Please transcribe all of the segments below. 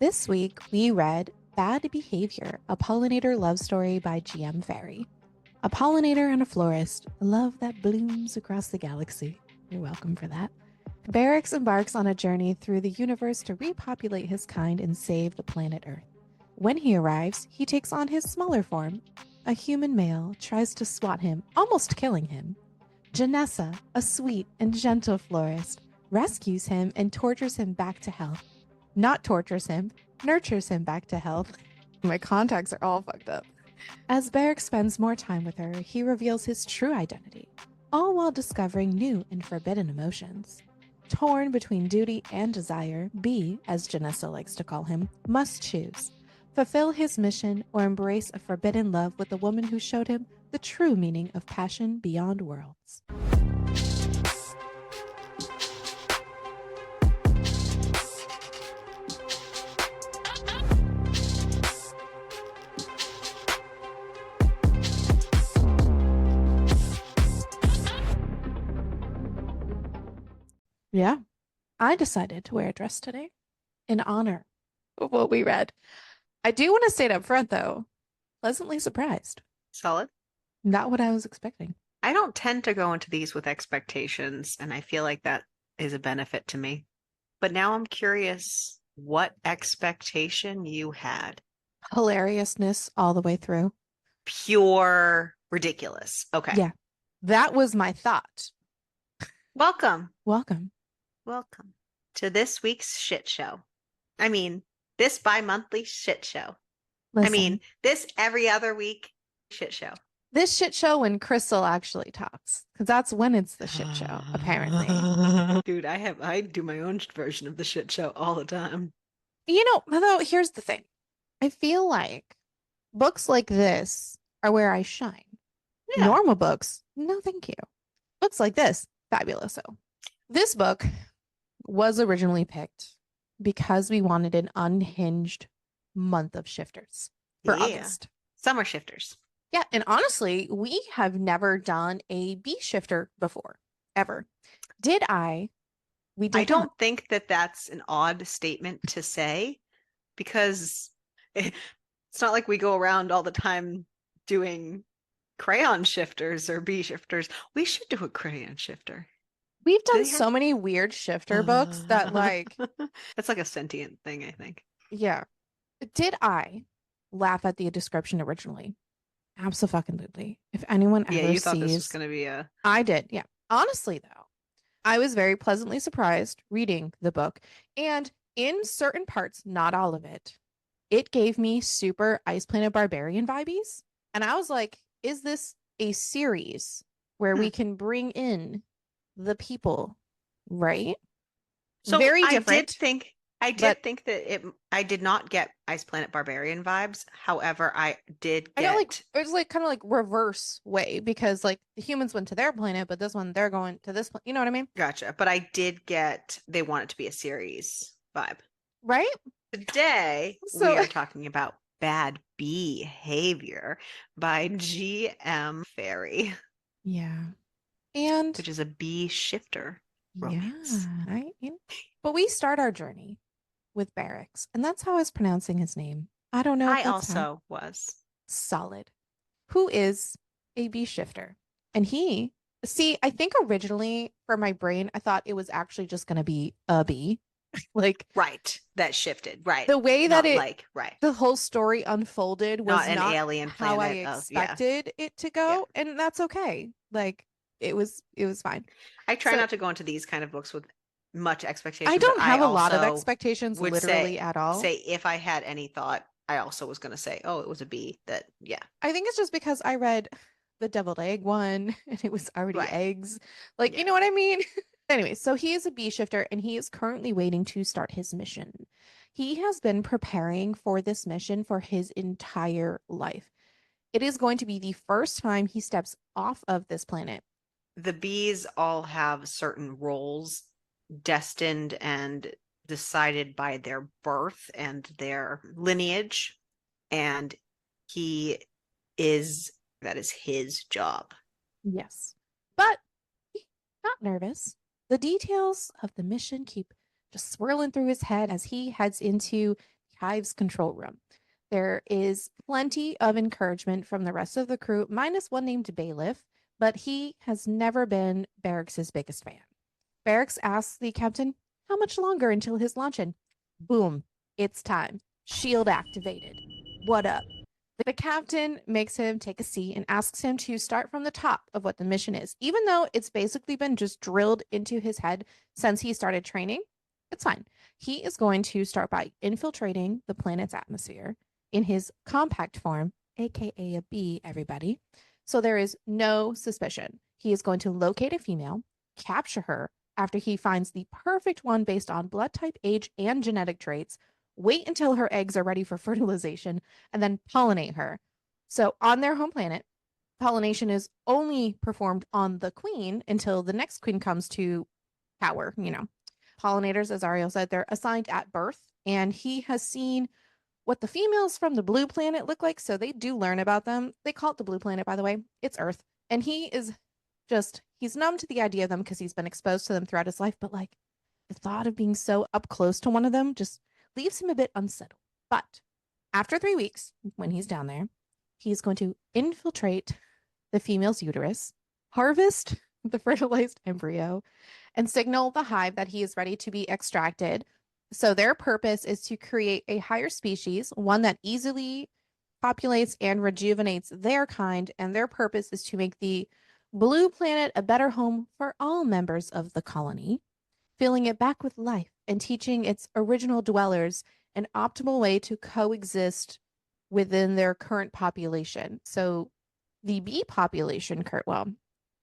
This week, we read Bad Behavior, a pollinator love story by G.M. Ferry. A pollinator and a florist, a love that blooms across the galaxy. You're welcome for that. Barracks embarks on a journey through the universe to repopulate his kind and save the planet Earth. When he arrives, he takes on his smaller form. A human male tries to swat him, almost killing him. Janessa, a sweet and gentle florist, rescues him and tortures him back to health. Not tortures him, nurtures him back to health. My contacts are all fucked up. As Barrick spends more time with her, he reveals his true identity, all while discovering new and forbidden emotions. Torn between duty and desire, B, as Janessa likes to call him, must choose. Fulfill his mission or embrace a forbidden love with the woman who showed him the true meaning of passion beyond worlds. Yeah, I decided to wear a dress today in honor of what we read. I do want to state up front, though, pleasantly surprised. Solid. Not what I was expecting. I don't tend to go into these with expectations, and I feel like that is a benefit to me. But now I'm curious what expectation you had. Hilariousness all the way through. Pure ridiculous. Okay. Yeah, that was my thought. Welcome. Welcome. Welcome to this week's shit show. I mean, this bi-monthly shit show. Listen, this every other week shit show. this shit show when Crystal actually talks, because that's when it's the shit show, apparently. Dude, I do my own version of the shit show all the time. Though, here's the thing. I feel like books like this are where I shine. Yeah. Normal books, no thank you. Books like this, fabuloso. This book was originally picked because we wanted an unhinged month of shifters for August. Summer shifters. Yeah, and honestly, we have never done a bee shifter before, ever. Did I? We did I don't not. think that that's an odd statement to say because it's not like we go around all the time doing crayon shifters or bee shifters. We should do a crayon shifter. We've done so many weird shifter books that That's like a sentient thing, I think. Yeah. Did I laugh at the description originally? Absolutely. If anyone ever you thought this was sees, going to be a. I did. Yeah. Honestly, though, I was very pleasantly surprised reading the book. And in certain parts, not all of it, it gave me super Ice Planet Barbarian vibes. And I was like, is this a series where we can bring in the people, right? So very different. I did think that I did not get Ice Planet Barbarian vibes. However, I did get. It was like kind of like reverse way because like the humans went to their planet, but this one they're going to this planet. You know what I mean? Gotcha. But I did get they want it to be a series vibe. Right? Today we are talking about Bad Behavior by G.M. Ferry. Yeah. And which is a bee shifter romance. Yeah. But we start our journey with Barracks, and that's how I was pronouncing his name. I don't know. I also was. Solid. Who is a bee shifter? And I think originally for my brain, I thought it was actually just going to be a bee. Right. That shifted. Right. The way that right. The whole story unfolded was not an alien planet how I expected it to go. Yeah. And that's okay. It was fine. I try not to go into these kind of books with much expectation. I don't have a lot of expectations literally at all. Say if I had any thought, I also was going to say, oh, it was a bee that, yeah. I think it's just because I read the deviled egg one and it was already eggs. You know what I mean? Anyway, so he is a bee shifter and he is currently waiting to start his mission. He has been preparing for this mission for his entire life. It is going to be the first time he steps off of this planet. The bees all have certain roles destined and decided by their birth and their lineage. And that is his job. Yes. But he's not nervous. The details of the mission keep just swirling through his head as he heads into the hive's control room. There is plenty of encouragement from the rest of the crew, minus one named Bailiff, but he has never been Barricks's biggest fan. Barracks asks the captain how much longer until his luncheon. Boom, it's time. Shield activated. What up? The captain makes him take a seat and asks him to start from the top of what the mission is. Even though it's basically been just drilled into his head since he started training, it's fine. He is going to start by infiltrating the planet's atmosphere in his compact form, aka a bee, everybody. So there is no suspicion. He is going to locate a female, capture her after he finds the perfect one based on blood type, age, and genetic traits, wait until her eggs are ready for fertilization, and then pollinate her. So on their home planet, pollination is only performed on the queen until the next queen comes to power, Pollinators, as Ariel said, they're assigned at birth, and he has seen what the females from the blue planet look like, so they do learn about them. They call it the blue planet, by the way. It's Earth. And he's numb to the idea of them because he's been exposed to them throughout his life, but like the thought of being so up close to one of them just leaves him a bit unsettled. But after 3 weeks, when he's down there, he's going to infiltrate the female's uterus, harvest the fertilized embryo, and signal the hive that he is ready to be extracted. So their purpose is to create a higher species, one that easily populates and rejuvenates their kind, and their purpose is to make the blue planet a better home for all members of the colony, filling it back with life and teaching its original dwellers an optimal way to coexist within their current population. So the bee population,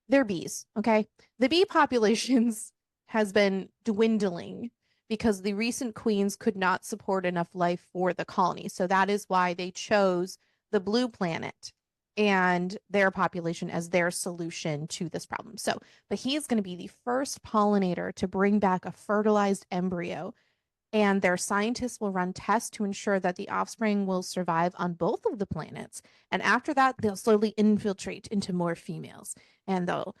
they're bees, okay? The bee populations has been dwindling because the recent queens could not support enough life for the colony. So that is why they chose the blue planet and their population as their solution to this problem. So, but he is going to be the first pollinator to bring back a fertilized embryo, and their scientists will run tests to ensure that the offspring will survive on both of the planets. And after that, they'll slowly infiltrate into more females, and they'll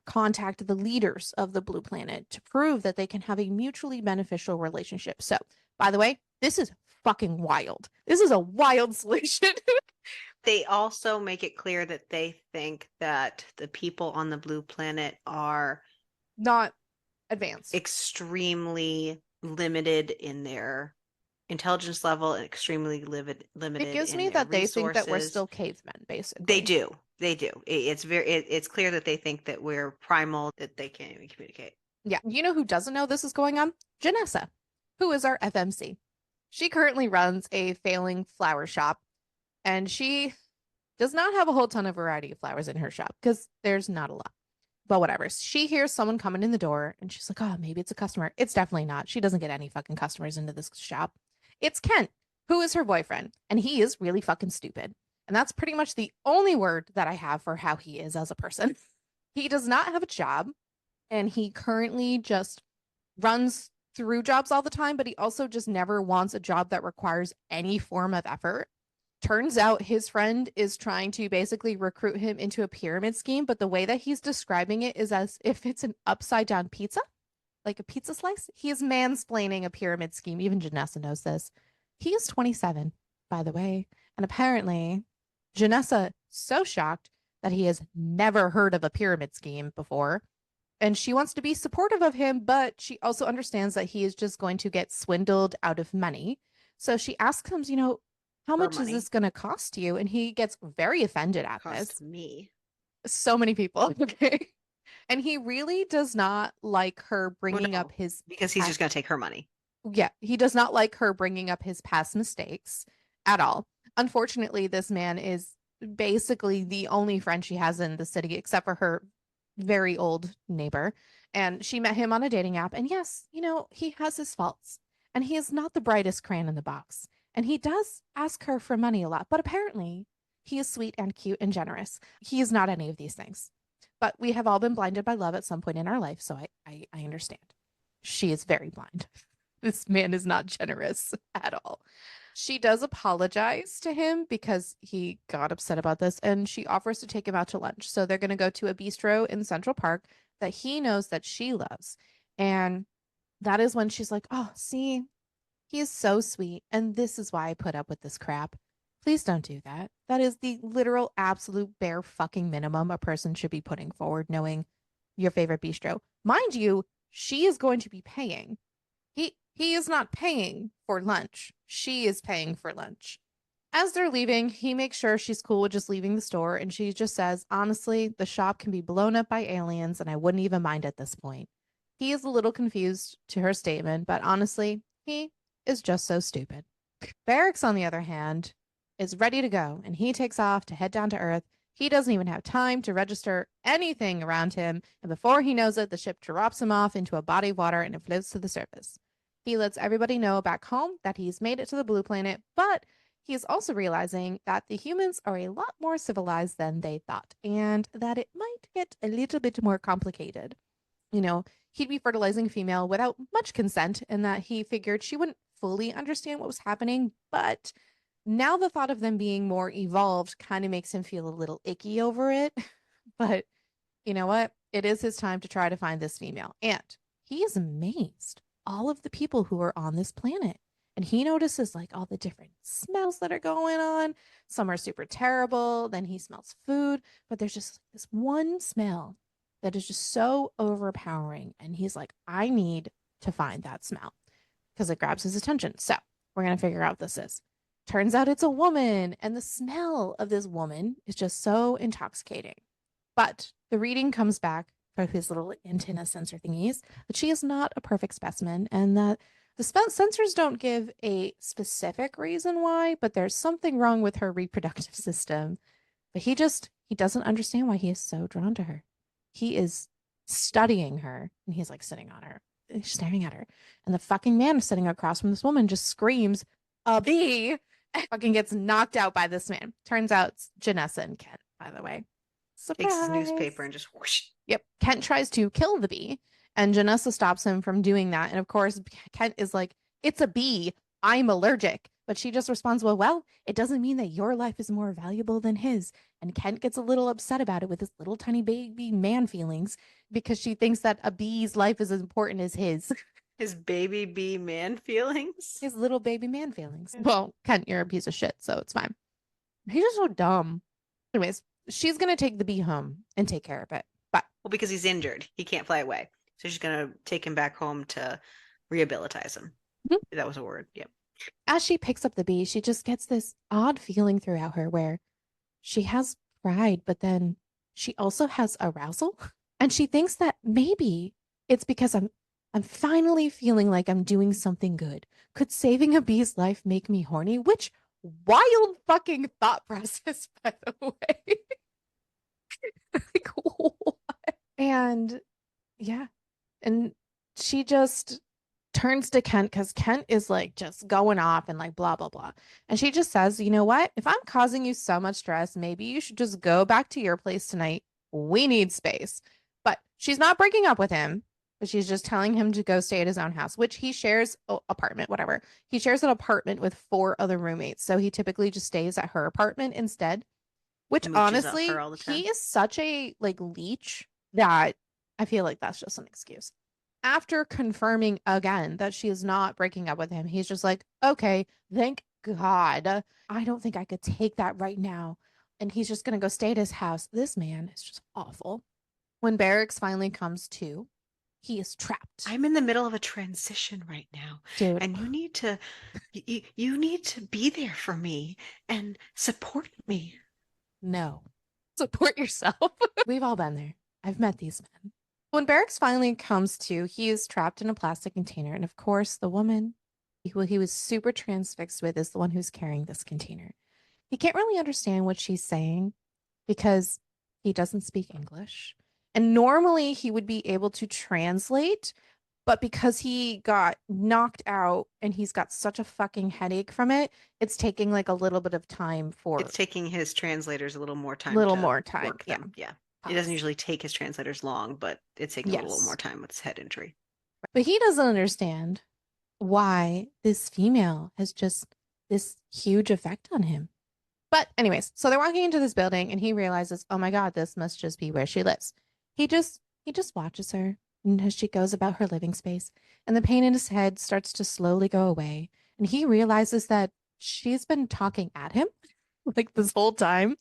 contact the leaders of the blue planet to prove that they can have a mutually beneficial relationship. So, by the way, this is fucking wild. This is a wild solution. They also make it clear that they think that the people on the blue planet are not advanced, extremely limited in their intelligence level, and extremely limited. It gives in me their that they think that we're resources. still cavemen, basically. They do. It's clear that they think that we're primal, that they can't even communicate. Yeah. You know who doesn't know this is going on? Janessa, who is our FMC. She currently runs a failing flower shop, and she does not have a whole ton of variety of flowers in her shop because there's not a lot. But whatever. She hears someone coming in the door and she's like, oh, maybe it's a customer. It's definitely not. She doesn't get any fucking customers into this shop. It's Kent, who is her boyfriend, and he is really fucking stupid. And that's pretty much the only word that I have for how he is as a person. He does not have a job, and he currently just runs through jobs all the time, but he also just never wants a job that requires any form of effort. Turns out his friend is trying to basically recruit him into a pyramid scheme, but the way that he's describing it is as if it's an upside down pizza, like a pizza slice. He is mansplaining a pyramid scheme. Even Janessa knows this. He is 27, by the way. And apparently, Janessa so shocked that he has never heard of a pyramid scheme before. And she wants to be supportive of him, but she also understands that he is just going to get swindled out of money. So she asks him, how much is this going to cost you? And he gets very offended at this. Me. So many people. Okay. And he really does not like her bringing up his... Because he's just going to take her money. Yeah. He does not like her bringing up his past mistakes at all. Unfortunately, this man is basically the only friend she has in the city, except for her very old neighbor. And she met him on a dating app. And yes, he has his faults. And he is not the brightest crayon in the box. And he does ask her for money a lot, but apparently he is sweet and cute and generous. He is not any of these things. But we have all been blinded by love at some point in our life, so I understand. She is very blind. This man is not generous at all. She does apologize to him because he got upset about this, and she offers to take him out to lunch. So they're going to go to a bistro in Central Park that he knows that she loves. And that is when she's like, oh, see, He is so sweet, and this is why I put up with this crap. Please don't do that. That is the literal, absolute, bare fucking minimum a person should be putting forward, knowing your favorite bistro. Mind you, she is going to be paying. He is not paying for lunch. She is paying for lunch. As they're leaving, he makes sure she's cool with just leaving the store, and she just says, honestly, the shop can be blown up by aliens, and I wouldn't even mind at this point. He is a little confused to her statement, but honestly, he is just so stupid. Barracks, on the other hand, is ready to go, and he takes off to head down to Earth. He doesn't even have time to register anything around him, and before he knows it, the ship drops him off into a body of water and it floats to the surface. He lets everybody know back home that he's made it to the blue planet, but he is also realizing that the humans are a lot more civilized than they thought, and that it might get a little bit more complicated. You know, he'd be fertilizing a female without much consent, and that he figured she wouldn't fully understand what was happening. But now the thought of them being more evolved kind of makes him feel a little icky over it. But you know what? It is his time to try to find this female. And he is amazed all of the people who are on this planet. And he notices like all the different smells that are going on. Some are super terrible. Then he smells food, but there's just this one smell that is just so overpowering. And he's like, I need to find that smell because it grabs his attention. So we're going to figure out what this is. Turns out it's a woman, and the smell of this woman is just so intoxicating. But the reading comes back for his little antenna sensor thingies that she is not a perfect specimen, and that the sensors don't give a specific reason why, but there's something wrong with her reproductive system. But he doesn't understand why he is so drawn to her. He is studying her, and he's like sitting on her, staring at her. And the fucking man sitting across from this woman just screams, a bee, and fucking gets knocked out by this man. Turns out it's Janessa and Kent, by the way. Surprise. Takes his newspaper and just whoosh. Yep. Kent tries to kill the bee, and Janessa stops him from doing that. And of course, Kent is like, it's a bee. I'm allergic. But she just responds, well, it doesn't mean that your life is more valuable than his. And Kent gets a little upset about it with his little tiny baby man feelings because she thinks that a bee's life is as important as his. His baby bee man feelings? His little baby man feelings. Well, Kent, you're a piece of shit, so it's fine. He's just so dumb. Anyways, she's going to take the bee home and take care of it. But well, because he's injured. He can't fly away. So she's going to take him back home to rehabilitize him. Mm-hmm. That was a word. Yep. As she picks up the bee, she just gets this odd feeling throughout her where she has pride, but then she also has arousal. And she thinks that maybe it's because I'm finally feeling like I'm doing something good. Could saving a bee's life make me horny? Which wild fucking thought process, by the way. Like, what? And yeah. And she just turns to Kent because Kent is like just going off and like blah, blah, blah. And she just says, you know what? If I'm causing you so much stress, maybe you should just go back to your place tonight. We need space. But she's not breaking up with him, but she's just telling him to go stay at his own house, which he shares apartment, whatever. He shares an apartment with 4 other roommates. So he typically just stays at her apartment instead, which honestly, he is such a like leech that I feel like that's just an excuse. After confirming again that she is not breaking up with him, he's just like, okay, thank God. I don't think I could take that right now. And he's just going to go stay at his house. This man is just awful. When Barracks finally comes to, he is trapped. I'm in the middle of a transition right now. Dude. And you need to be there for me and support me. No. Support yourself. We've all been there. I've met these men. When Barracks finally comes to, he is trapped in a plastic container. And of course, the woman who he was super transfixed with is the one who's carrying this container. He can't really understand what she's saying because he doesn't speak English. And normally he would be able to translate, but because he got knocked out and he's got such a fucking headache from it, it's taking like a little bit of time for... It's taking his translators a little more time. Yeah. Yeah. It doesn't usually take his translators long, but it's taking a little more time with his head injury. But he doesn't understand why this female has just this huge effect on him. But anyways, so they're walking into this building and he realizes, oh my God, this must just be where she lives. He just watches her and as she goes about her living space, and the pain in his head starts to slowly go away, and he realizes that she's been talking at him like this whole time.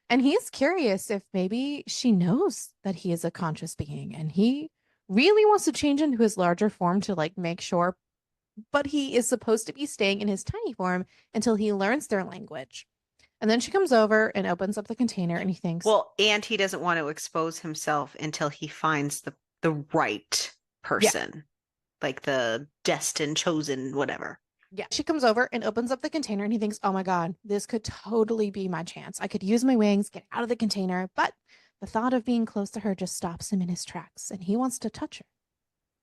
And he's curious if maybe she knows that he is a conscious being and he really wants to change into his larger form to like make sure, but he is supposed to be staying in his tiny form until he learns their language. And then she comes over and opens up the container and he thinks, Well, and he doesn't want to expose himself until he finds the right yeah, person, like the destined, chosen, whatever. yeah. She comes over and opens up the container and he thinks, oh my God, this could totally be my chance. I could use my wings, get out of the container. But the thought of being close to her just stops him in his tracks and he wants to touch her.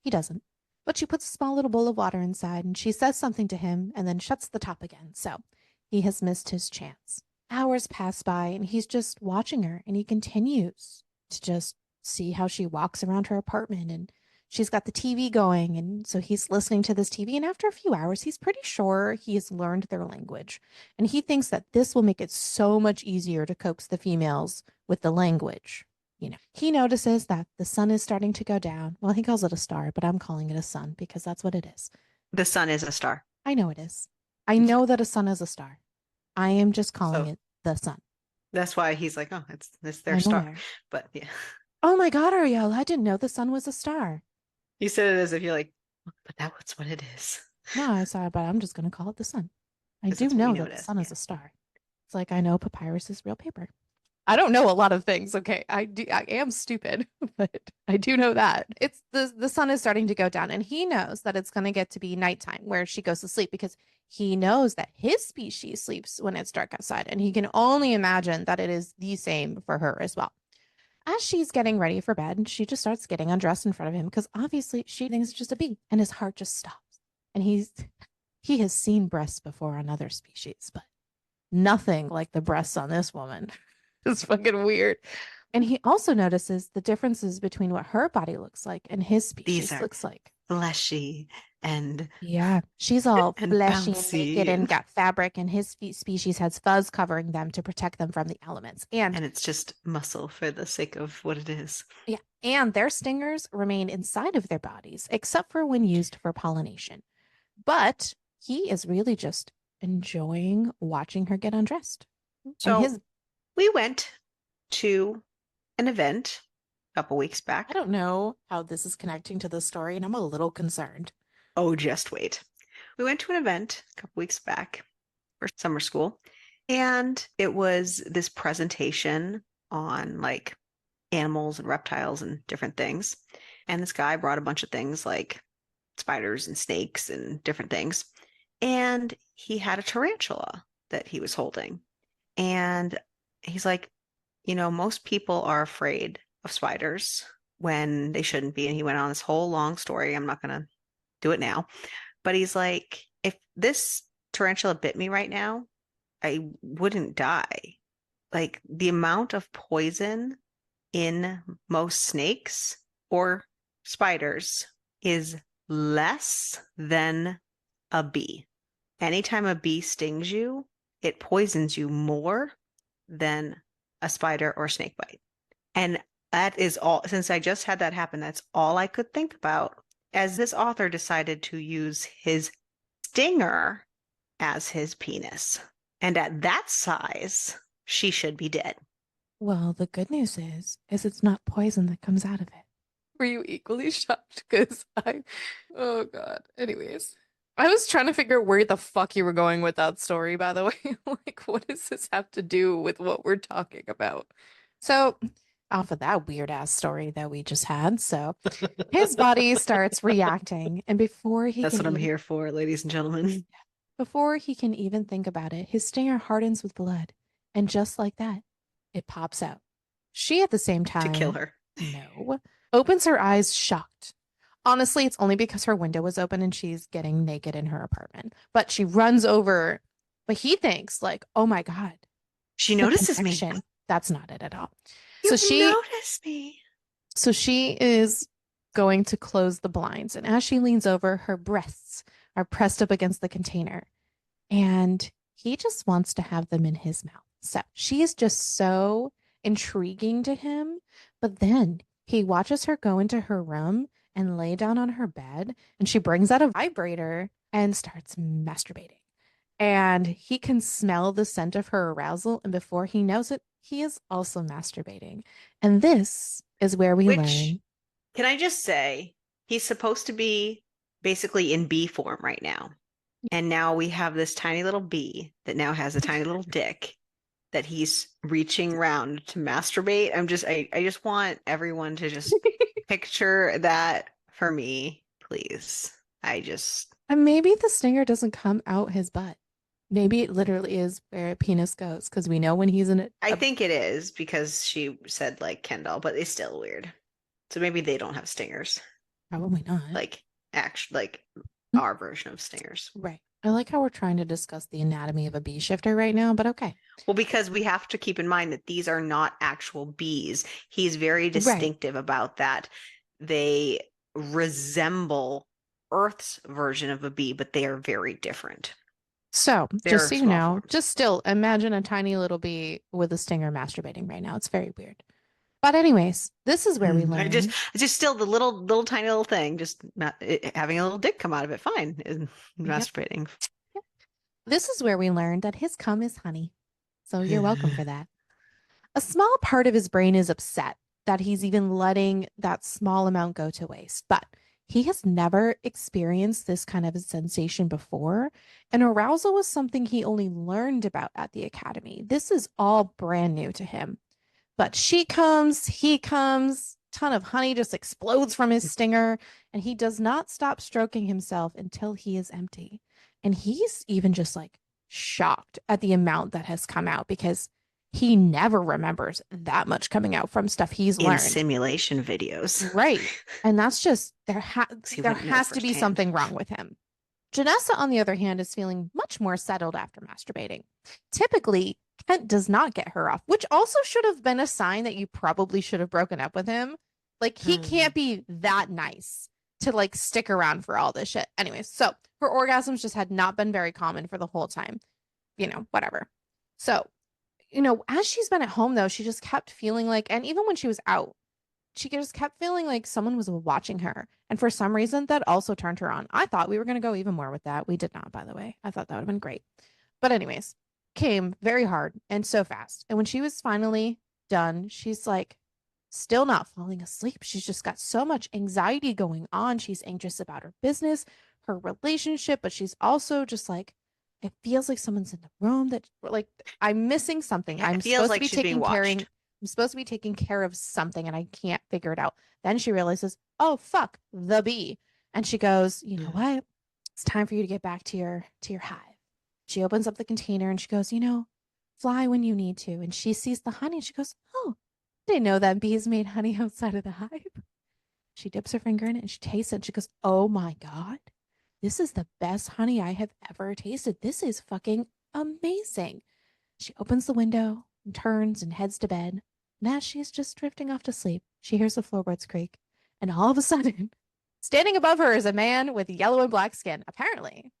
He doesn't. But she puts a small little bowl of water inside and she says something to him and then shuts the top again. So he has missed his chance. Hours pass by and he's just watching her and he continues to just see how she walks around her apartment and she's got the TV going. And so he's listening to this TV. And after a few hours, he's pretty sure he has learned their language. And he thinks that this will make it so much easier to coax the females with the language. He notices that the sun is starting to go down. Well, he calls it a star, but I'm calling it a sun because that's what it is. The sun is a star. I know it is. I know that a sun is a star. I am just calling So it the sun. that's why he's like, oh, it's their I'm star. aware. But yeah, Oh my God, Ariel, I didn't know the sun was a star. you said it as if you're like, but that's what it is. No, I saw it, but I'm just going to call it the sun. I Because do that's what we know know that it the as. sun Yeah. is a star. It's like I know papyrus is real paper. I don't know a lot of things, okay? I am stupid, but I do know that. It's the sun is starting to go down and he knows that it's going to get to be nighttime where she goes to sleep because he knows that his species sleeps when it's dark outside and he can only imagine that it is the same for her as well. As she's getting ready for bed, she just starts getting undressed in front of him because obviously she thinks it's just a bee and his heart just stops. And he has seen breasts before on other species, but nothing like the breasts on this woman. It's fucking weird. And he also notices the differences between what her body looks like and his These species are looks like. fleshy and Yeah, she's all and fleshy and naked bouncy and got fabric, and his species has fuzz covering them to protect them from the elements. And and it's just muscle for the sake of what it is. yeah, and their stingers remain inside of their bodies, except for when used for pollination. But he is really just enjoying watching her get undressed. And So we went to an event a couple weeks I back. don't know how this is connecting to the story, and I'm a little concerned. Oh, just wait. We went to an event a couple weeks back for summer school, and it was this presentation on like animals and reptiles and different things. And this guy brought a bunch of things like spiders and snakes and different things. And he had a tarantula that he was holding. And he's like, most people are afraid of spiders when they shouldn't be. And he went on this whole long story. I'm not going to do it now. But he's like, if this tarantula bit me right now, I wouldn't die. Like the amount of poison in most snakes or spiders is less than a bee. Anytime a bee stings you, it poisons you more than a spider or snake bite. And that is all, since I just had that happen, that's all I could think about as this author decided to use his stinger as his penis. And at that size, she should be dead. Well, the good news is it's not poison that comes out of it. Were you equally shocked? Because oh God. Anyways, I was trying to figure out where the fuck you were going with that story, by the way. Like, what does this have to do with what we're talking about? So, off of that weird ass story that we just had, so his body starts reacting, and That's what I'm here for, ladies and gentlemen. before he can even think about it, his stinger hardens with blood, and just like that, it pops out. She, at the same To kill time, her. no, opens her eyes shocked. Honestly, it's only because her window was open and she's getting naked in her apartment. But she runs over, but he thinks like, "Oh my God, She the notices me. connection." That's not it at all. You So she notice me. so she is going to close the blinds, and as she leans over, her breasts are pressed up against the container, and he just wants to have them in his mouth. So she is just so intriguing to him. But then he watches her go into her room and lay down on her bed. And she brings out a vibrator and starts masturbating. And he can smell the scent of her arousal. And before he knows it, he is also masturbating. And this is where we Which, learn. can I just say, he's supposed to be basically in bee form right now. And now we have this tiny little bee that now has a tiny little dick that he's reaching around to masturbate. I just want everyone to just picture that for me, please. I just, And maybe the stinger doesn't come out his butt. Maybe it literally is where a penis goes because we know when he's in I think it is because she said like Ken doll, but it's still weird. So maybe they don't have stingers, probably not. like like Mm, our version of stingers. right. I like how we're trying to discuss the anatomy of a bee shifter right now, but okay. Well, because we have to keep in mind that these are not actual bees. He's very Right. distinctive about that. They resemble Earth's version of a bee, but they are very different. So, just They're so you small know, forms. just still imagine a tiny little bee with a stinger masturbating right now. It's very weird. But anyways, this is where we learn. I just still the little tiny little thing, just not having a little dick come out of it. Fine, is Yep. masturbating. Yep. This is where we learn that his cum is honey. So you're welcome for that. A small part of his brain is upset that he's even letting that small amount go to waste, but he has never experienced this kind of a sensation before. And arousal was something he only learned about at the academy. This is all brand new to him. But she comes, he comes, ton of honey just explodes from his stinger, and he does not stop stroking himself until he is empty. And he's even just like shocked at the amount that has come out because he never remembers that much coming out from stuff he's In learned. simulation videos. Right. And that's just He there wouldn't know has to be firsthand. something wrong with him. Janessa, on the other hand, is feeling much more settled after masturbating. Typically, Kent does not get her off, which also should have been a sign that you probably should have broken up with him. Like, he can't be that nice to like stick around for all this shit. Anyways, so her orgasms just had not been very common for the whole time. Whatever. So, as she's been at home though, she just kept feeling like, and even when she was out, she just kept feeling like someone was watching her. And for some reason, that also turned her on. I thought we were going to go even more with that. We did not, by the way. I thought that would have been great. But, anyways, came very hard and so fast. And when she was finally done, she's like still not falling asleep. She's just got so much anxiety going on. She's anxious about her business, her relationship, but she's also just like, it feels like someone's in the room that like I'm missing something. It feels like she's being watched. I'm supposed to be taking care of something and I can't figure it out. Then she realizes, oh fuck, the bee. And she goes, you know what? It's time for you to get back to your hive. She opens up the container and she goes, fly when you need to. And she sees the honey and she goes, oh, I didn't know that bees made honey outside of the hive. She dips her finger in it and she tastes it. And she goes, oh my God, this is the best honey I have ever tasted. This is fucking amazing. She opens the window and turns and heads to bed. And as she's just drifting off to sleep, she hears the floorboards creak. And all of a sudden, standing above her is a man with yellow and black skin. Apparently,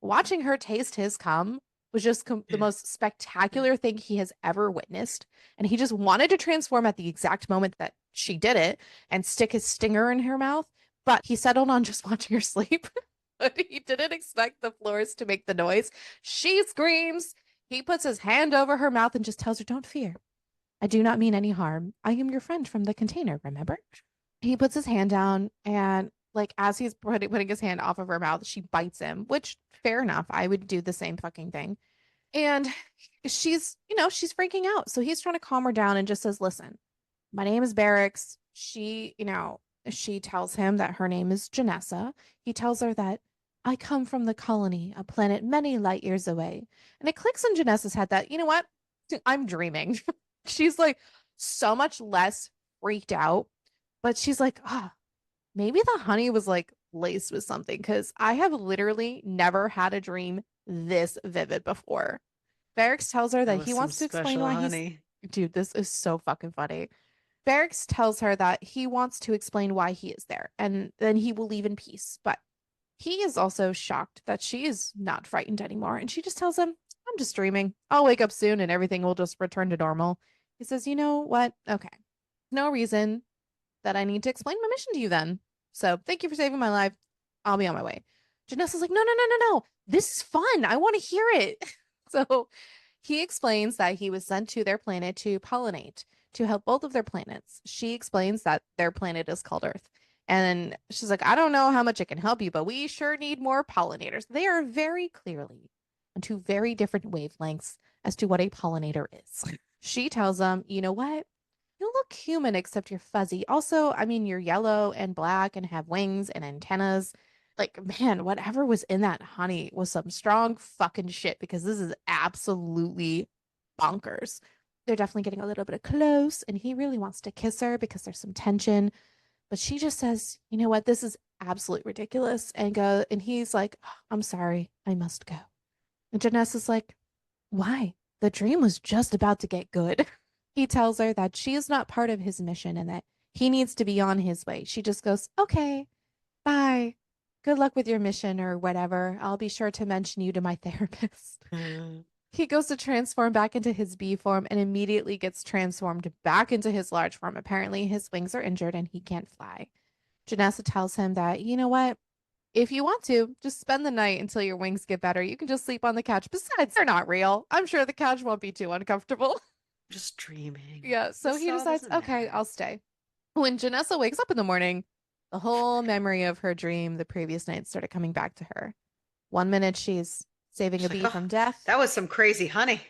watching her taste his cum was just the most spectacular thing he has ever witnessed. And he just wanted to transform at the exact moment that she did it and stick his stinger in her mouth. But he settled on just watching her sleep. But he didn't expect the floors to make the noise. She screams. He puts his hand over her mouth and just tells her, don't fear. I do not mean any harm. I am your friend from the container, remember? He puts his hand down and like as he's putting his hand off of her mouth, she bites him, which fair enough. I would do the same fucking thing. And she's freaking out. So he's trying to calm her down and just says, listen, my name is Barracks. She tells him that her name is Janessa. He tells her that I come from the colony, a planet many light years away. And it clicks in Janessa's head that, you know what? I'm dreaming. She's like so much less freaked out, but she's like, oh, maybe the honey was like laced with something because I have literally never had a dream this vivid before. Barracks tells her That that was he some wants to explain special why he's. honey. Dude, this is so fucking funny. Barracks tells her that he wants to explain why he is there and then he will leave in peace. But he is also shocked that she is not frightened anymore. And she just tells him, I'm just dreaming. I'll wake up soon and everything will just return to normal. He says, you know what? Okay. No reason that I need to explain my mission to you then. So thank you for saving my life. I'll be on my way. Janessa's like, no, no, no, no, no. This is fun. I want to hear it. So he explains that he was sent to their planet to pollinate, to help both of their planets. She explains that their planet is called Earth. And she's like, I don't know how much it can help you, but we sure need more pollinators. They are very clearly on two very different wavelengths as to what a pollinator is. She tells them, you know what? You look human except you're fuzzy. Also, I mean, you're yellow and black and have wings and antennas. Like, man, whatever was in that honey was some strong fucking shit because this is absolutely bonkers. They're definitely getting a little bit close, and he really wants to kiss her because there's some tension. But she just says, you know what, this is absolutely ridiculous. And he's like, "Oh, I'm sorry, I must go." And Janessa's like, why? The dream was just about to get good. He tells her that she is not part of his mission and that he needs to be on his way. She just goes, okay, bye. Good luck with your mission or whatever. I'll be sure to mention you to my therapist. He goes to transform back into his bee form and immediately gets transformed back into his large form. Apparently, his wings are injured and he can't fly. Janessa tells him that, you know what? If you want to, just spend the night until your wings get better. You can just sleep on the couch. Besides, they're not real. I'm sure the couch won't be too uncomfortable. Just dreaming. Yeah, so This he all decides, doesn't okay, matter. I'll stay. When Janessa wakes up in the morning, the whole memory of her dream the previous night started coming back to her. One minute she's saving a She's like, bee oh, from death. that was some crazy honey.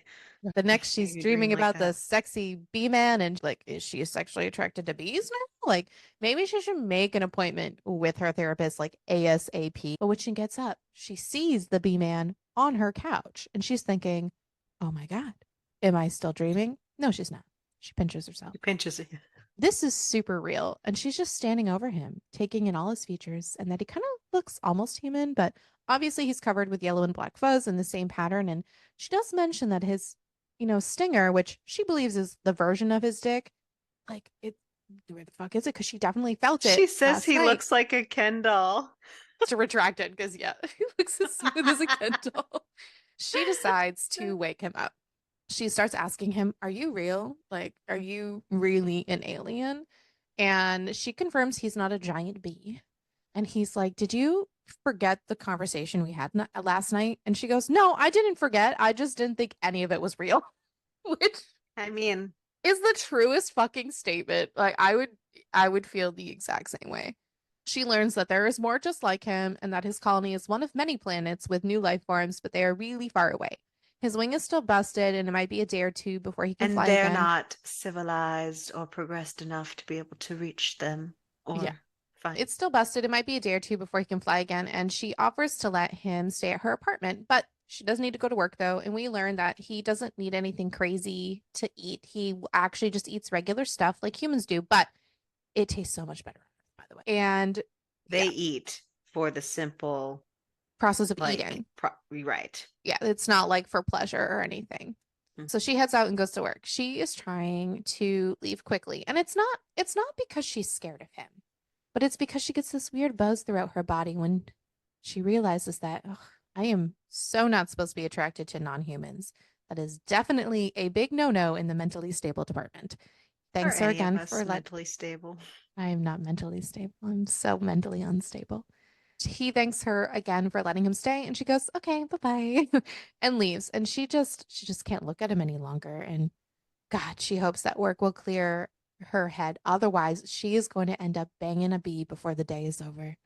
The I next she's made a dream dreaming like about the that. sexy bee man and like, is she sexually attracted to bees now? Like maybe she should make an appointment with her therapist like ASAP. But when she gets up, she sees the bee man on her couch and she's thinking, oh my God, am I still dreaming? No, she's not. She pinches herself. He pinches it. This is super real. And she's just standing over him, taking in all his features, and that he kind of looks almost human, but obviously he's covered with yellow and black fuzz in the same pattern. And she does mention that his, stinger, which she believes is the version of his dick, like it, where the fuck is it? Because she definitely felt it She says last he night. looks like a Ken doll. To retract it, because yeah, he looks as smooth as a Ken doll. She decides to wake him up. She starts asking him, are you real? Like, are you really an alien? And she confirms he's not a giant bee. And he's like, did you forget the conversation we had last night? And she goes, no, I didn't forget. I just didn't think any of it was real, which I mean, is the truest fucking statement. Like, I would feel the exact same way. She learns that there is more just like him and that his colony is one of many planets with new life forms, but they are really far away. His wing is still busted and it might be a day or two before he can and fly they're again. not civilized or progressed enough to be able to reach them Yeah, or find. it's still busted. It might be a day or two before he can fly again. And she offers to let him stay at her apartment, but she does need to go to work though. And we learn that he doesn't need anything crazy to eat. He actually just eats regular stuff like humans do, but it tastes so much better, by the way. And They yeah, eat for the simple, process of like, eating. right. Yeah, it's not like for pleasure or anything. Mm. So she heads out and goes to work. She is trying to leave quickly. And it's not because she's scared of him, but it's because she gets this weird buzz throughout her body when she realizes that, ugh, I am so not supposed to be attracted to non-humans. That is definitely a big no-no in the mentally stable department. Or Thanks her any of again us for let mentally stable. I am not mentally stable. I'm so mentally unstable. He thanks her again for letting him stay and she goes, okay, bye-bye, and leaves. And she just can't look at him any longer. And God, she hopes that work will clear her head. Otherwise, she is going to end up banging a bee before the day is over.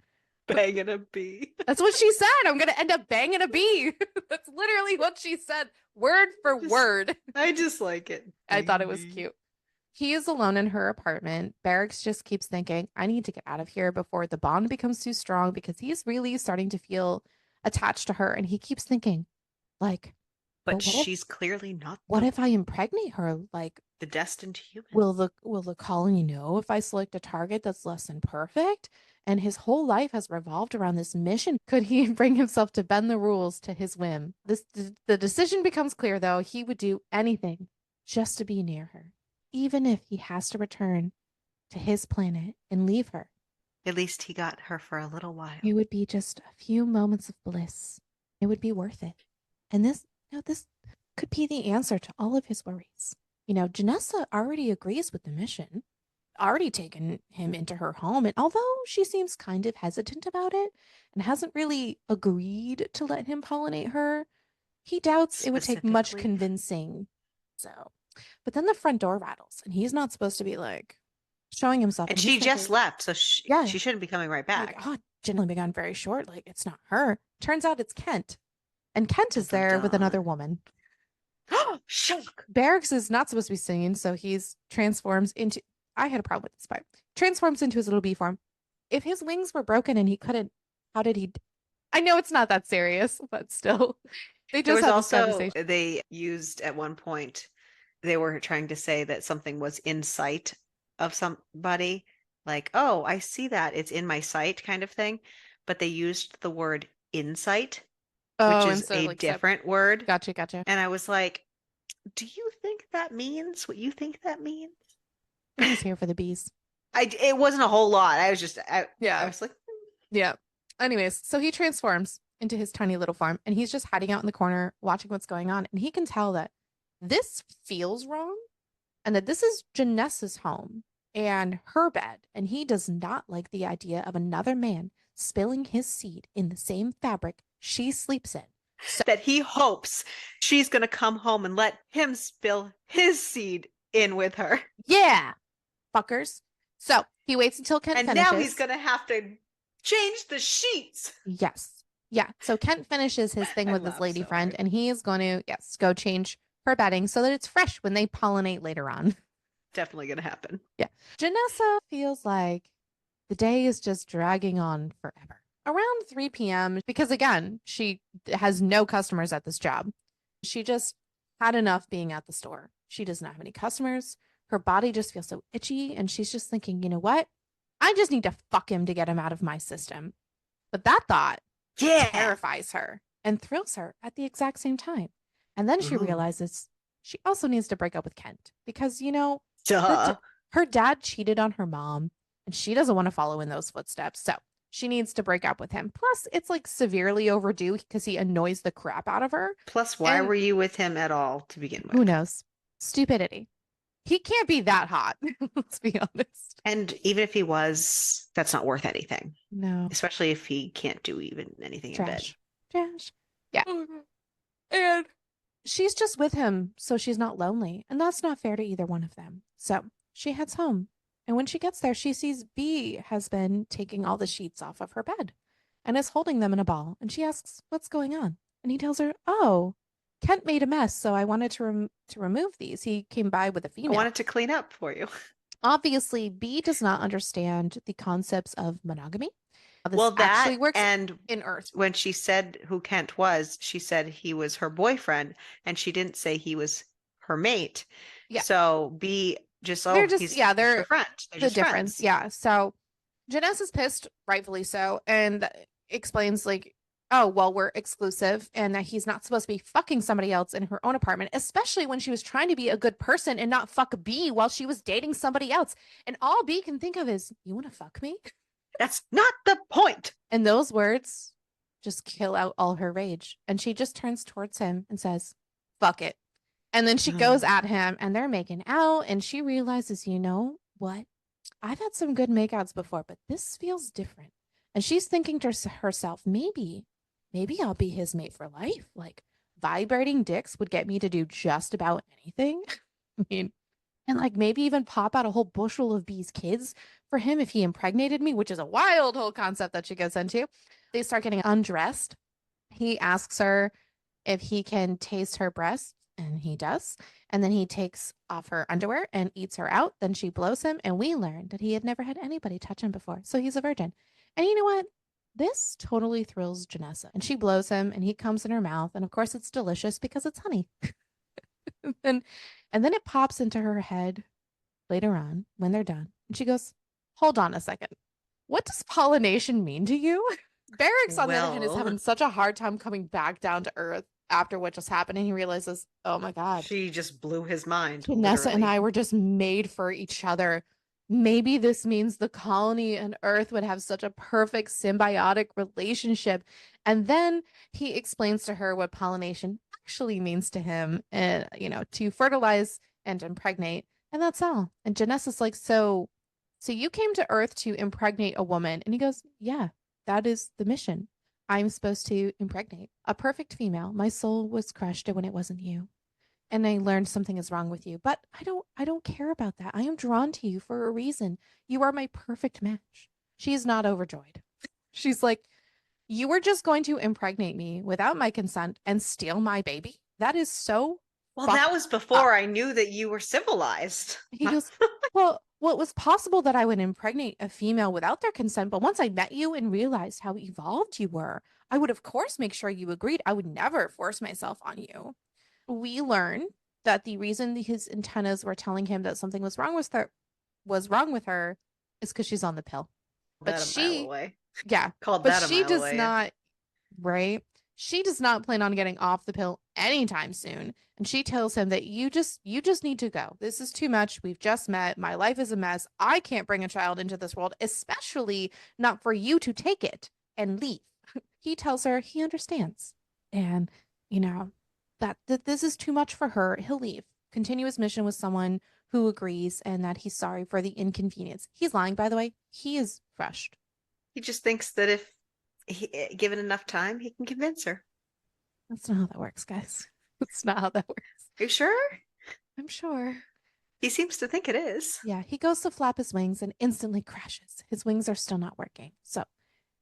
Banging a bee. That's what she said. I'm going to end up banging a bee. That's literally what she said, word for Just, word. I just like it. I thought it Bang was bee. cute. He is alone in her apartment. Barracks just keeps thinking, I need to get out of here before the bond becomes too strong because he's really starting to feel attached to her. And he keeps thinking, like, but But she's clearly not what if I impregnate her? Like, the destined human. will the colony know if I select a target that's less than perfect? And his whole life has revolved around this mission. Could he bring himself to bend the rules to his whim? The decision becomes clear though. He would do anything just to be near her, even if he has to return to his planet and leave her. At least he got her for a little while. It would be just a few moments of bliss. It would be worth it. And this could be the answer to all of his worries. Janessa already agrees with the mission. already taken him into her home. And although she seems kind of hesitant about it and hasn't really agreed to let him pollinate her, he doubts it would take much specifically. convincing. So, but then the front door rattles and he's not supposed to be like showing himself. And And he's she just thinking, left, so yeah, she shouldn't be coming right like, back. oh, generally begun very short. Like, it's not her. Turns out it's Kent. And Kent Dun is dun there with another dun. woman. Shock. Barracks is not supposed to be singing, so he's transforms into. I had a problem with this part. Transforms into his little bee form. If his wings were broken and he couldn't, how did he? I know it's not that serious, but still, they There just was had this also, conversation. they used at one point, they were trying to say that something was in sight of somebody, like, oh, I see that. It's in my sight kind of thing. But they used the word insight, which Oh, is instead of a like sep. different word. Gotcha, gotcha. And I was like, do you think that means what you think that means? He's here for the bees. It wasn't a whole lot. I Yeah, was like, yeah. Anyways, so he transforms into his tiny little farm and he's just hiding out in the corner watching what's going on. And he can tell that this feels wrong and that this is Janessa's home and her bed. And he does not like the idea of another man spilling his seed in the same fabric she sleeps in. So, that he hopes she's going to come home and let him spill his seed in with her. yeah, fuckers. So he waits until Kent And now he's finishes. going to have to change the sheets. Yes. Yeah. So Kent finishes his thing I with his laughed lady so friend hard. and he is going to, yes, go change her bedding so that it's fresh when they pollinate later on. Definitely going to happen. Yeah. Janessa feels like the day is just dragging on forever. Around 3 p.m., because again, she has no customers at this job. She just had enough being at the store. She does not have any customers. Her body just feels so itchy. And she's just thinking, you know what? I just need to fuck him to get him out of my system. But that thought Yeah. terrifies her and thrills her at the exact same time. And then she Ooh. realizes she also needs to break up with Kent because, you know, her Duh. her dad cheated on her mom and she doesn't want to follow in those footsteps. So she needs to break up with him. Plus, it's like severely overdue because he annoys the crap out of her. Plus, why And were you with him at all to begin who with? knows? Stupidity. He can't be that hot. Let's be honest. And even if he was, that's not worth anything, No. especially if he can't do even anything in bed. Trash. Trash. Yeah. And she's just with him so she's not lonely. And that's not fair to either one of them. So she heads home. And when she gets there, she sees B has been taking all the sheets off of her bed and is holding them in a ball. And she asks, what's going on? And he tells her, oh, Kent made a mess, so I wanted to remove these. He came by with a I female. wanted to clean up for you. Obviously, B does not understand the concepts of monogamy. This Well, actually that works and in Earth. when she said who Kent was, she said he was her boyfriend, and she didn't say he was her mate. Yeah. So B just, They're oh, just, he's yeah, just her they're friend. They're the just difference. friends. Yeah. So Janess is pissed, rightfully so, and explains like, oh, well, we're exclusive and that he's not supposed to be fucking somebody else in her own apartment, especially when she was trying to be a good person and not fuck B while she was dating somebody else. And all B can think of is, you want to fuck me? That's not the point. And those words just kill out all her rage. And she just turns towards him and says, fuck it. And then she goes at him and they're making out. And she realizes, you know what? I've had some good makeouts before, but this feels different. And she's thinking to herself, maybe I'll be his mate for life. Like vibrating dicks would get me to do just about anything. I mean, and like maybe even pop out a whole bushel of bees kids for him if he impregnated me, which is a wild whole concept that she goes into. They start getting undressed. He asks her if he can taste her breasts, and he does. And then he takes off her underwear and eats her out. Then she blows him, and we learn that he had never had anybody touch him before. So he's a virgin. And you know what? This totally thrills Janessa. And she blows him, and he comes in her mouth. And of course, it's delicious because it's honey. and, and then it pops into her head later on when they're done. And she goes, hold on a second. What does pollination mean to you? Barracks, on the other hand, is Well, having such a hard time coming back down to earth after what just happened. And he realizes, oh my God, she just blew his mind, Vanessa and literally. I were just made for each other. Maybe this means the colony and Earth would have such a perfect symbiotic relationship. And then he explains to her what pollination actually means to him, and to fertilize and impregnate. And that's all. And Janessa's like, so So you came to Earth to impregnate a woman. And he goes, yeah, that is the mission. I'm supposed to impregnate a perfect female. My soul was crushed when it wasn't you. And I learned something is wrong with you. But I don't care about that. I am drawn to you for a reason. You are my perfect match. She is not overjoyed. She's like, you were just going to impregnate me without my consent and steal my baby? That is so Well, that fucked was up. before I knew that you were civilized. He goes, well, it was possible that I would impregnate a female without their consent, but once I met you and realized how evolved you were, I would, of course, make sure you agreed. I would never force myself on you. We learn that the reason his antennas were telling him that something was wrong with her is because she's on the pill. But That a mile she, away. yeah, Called but that a she mile does away. not, right? She does not plan on getting off the pill anytime soon. And she tells him that you just need to go. This is too much. We've just met. My life is a mess. I can't bring a child into this world, especially not for you to take it and leave. He tells her he understands. And, you know, that this is too much for her. He'll leave. Continue his mission with someone who agrees and that he's sorry for the inconvenience. He's lying, by the way. He is crushed. He just thinks that if given enough time, he can convince her. That's not how that works, guys. That's not how that works. Are you sure? I'm sure. He seems to think it is. Yeah, he goes to flap his wings and instantly crashes. His wings are still not working. So,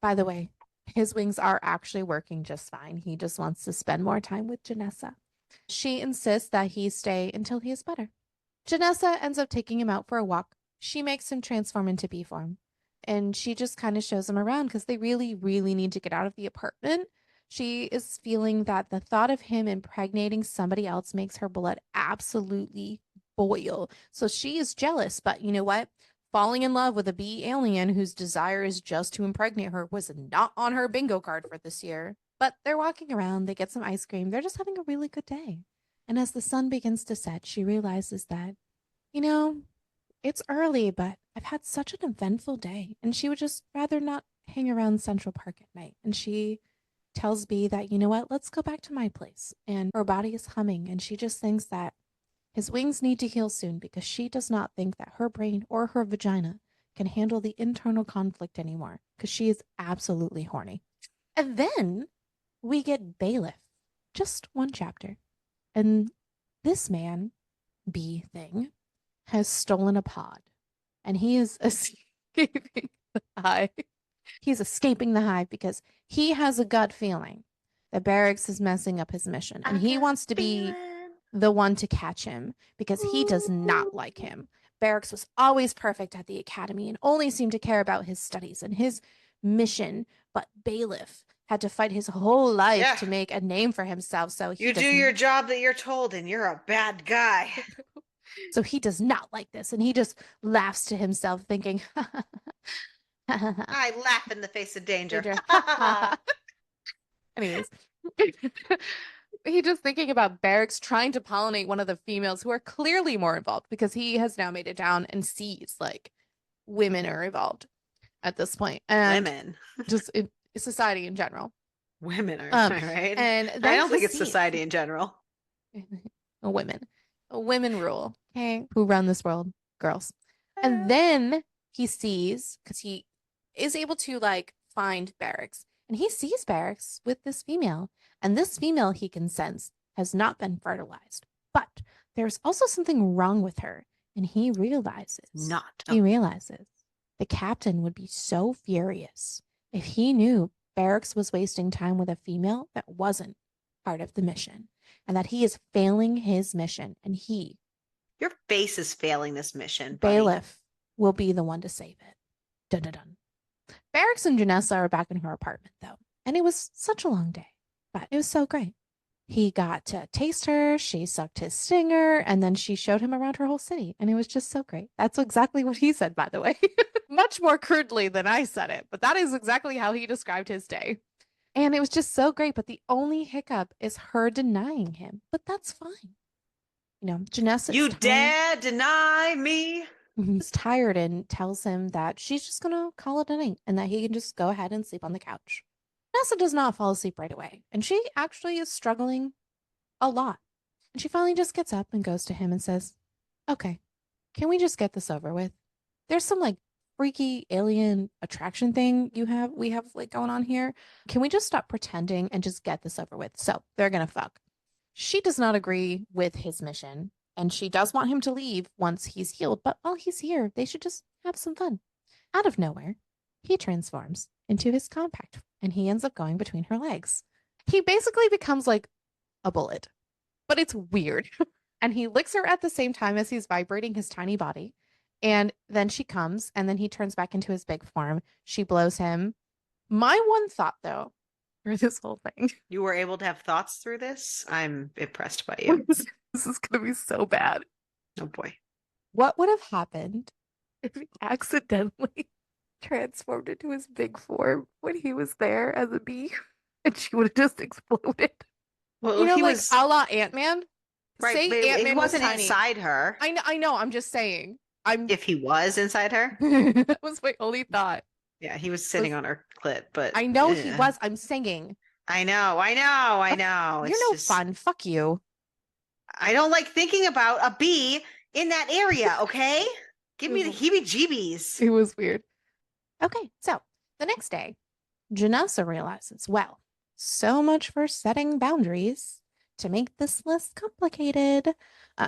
by the way, his wings are actually working just fine. He just wants to spend more time with Janessa. She insists that he stay until he is better. Janessa ends up taking him out for a walk. She makes him transform into bee form. And she just kind of shows him around because they really, really need to get out of the apartment. She is feeling that the thought of him impregnating somebody else makes her blood absolutely boil. So she is jealous, but you know what? Falling in love with a bee alien whose desire is just to impregnate her was not on her bingo card for this year. But they're walking around, they get some ice cream, they're just having a really good day. And as the sun begins to set, she realizes that, you know, it's early, but I've had such an eventful day. And she would just rather not hang around Central Park at night. And she tells B that, you know what, let's go back to my place. And her body is humming. And she just thinks that his wings need to heal soon because she does not think that her brain or her vagina can handle the internal conflict anymore because she is absolutely horny. And then we get Bailiff, just one chapter. And this man, B thing, has stolen a pod and he is escaping the hive. He's escaping the hive because he has a gut feeling that Barracks is messing up his mission and he wants to be the one to catch him because he does not like him. Barracks was always perfect at the academy and only seemed to care about his studies and his mission, but Bailiff had to fight his whole life to make a name for himself. So you do your job that you're told, and you're a bad guy. So he does not like this, and he just laughs to himself, thinking, I laugh in the face of danger. Anyways, he just thinking about Barracks trying to pollinate one of the females who are clearly more involved because he has now made it down and sees like women are involved at this point, and Women. just in society in general. Women are right. And I don't think it's society in general. Women. Women rule. Okay. Who run this world? Girls. And then he sees, because he is able to like find Barracks, and he sees Barracks with this female. And this female he can sense has not been fertilized. But there's also something wrong with her. And he realizes the captain would be so furious if he knew Barracks was wasting time with a female that wasn't part of the mission and that he is failing his mission and your face is failing this mission, buddy. Bailiff will be the one to save it. Dun dun dun. Barracks and Janessa are back in her apartment though, and it was such a long day, but it was so great. He got to taste her, she sucked his stinger, and then she showed him around her whole city, and it was just so great. That's exactly what he said, by the way. Much more crudely than I said it, but that is exactly how he described his day. And it was just so great, but the only hiccup is her denying him, but that's fine. You know, Janessa You dare deny me? He's tired and tells him that she's just gonna call it a night and that he can just go ahead and sleep on the couch. Nessa does not fall asleep right away, and she actually is struggling a lot. And she finally just gets up and goes to him and says, okay, can we just get this over with? There's some like freaky alien attraction thing we have like going on here? Can we just stop pretending and just get this over with? So they're gonna fuck. She does not agree with his mission, and she does want him to leave once he's healed, but while he's here, they should just have some fun. Out of nowhere, he transforms into his compact and he ends up going between her legs. He basically becomes like a bullet, but it's weird. And he licks her at the same time as he's vibrating his tiny body. And then she comes, and then he turns back into his big form. She blows him. My one thought, though, through this whole thing, You were able to have thoughts through this? I'm impressed by you. this is going to be so bad. Oh boy. What would have happened if he accidentally transformed into his big form when he was there as a bee and she would have just exploded? Well, You know, he like was a la Ant-Man? right, Say but Ant-Man he was wasn't tiny. inside her. I know, I'm just saying. If he was inside her, That was my only thought. yeah, he was sitting on her clit, but I know he was. I'm singing. I know. You're It's no just fun. Fuck you. I don't like thinking about a bee in that area, okay? Give me the heebie-jeebies. It was weird. Okay, so the next day, Janessa realizes, well, so much for setting boundaries to make this less complicated.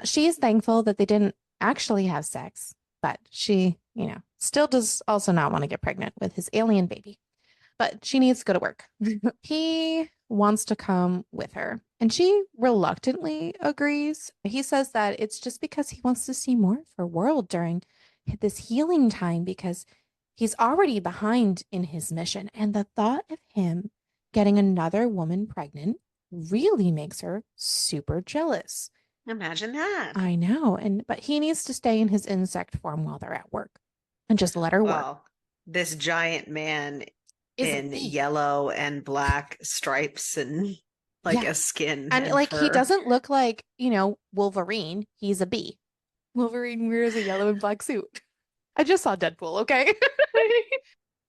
She is thankful that they didn't actually have sex, but she, still does also not want to get pregnant with his alien baby. But she needs to go to work. He wants to come with her, and she reluctantly agrees. He says that it's just because he wants to see more of her world during this healing time because he's already behind in his mission. And the thought of him getting another woman pregnant really makes her super jealous. Imagine that. I know. But he needs to stay in his insect form while they're at work and just let her work. Well, this giant man Is in yellow and black stripes and like a skin and like fur. he doesn't look like, Wolverine. He's a bee. Wolverine wears a yellow and black suit. I just saw Deadpool, okay?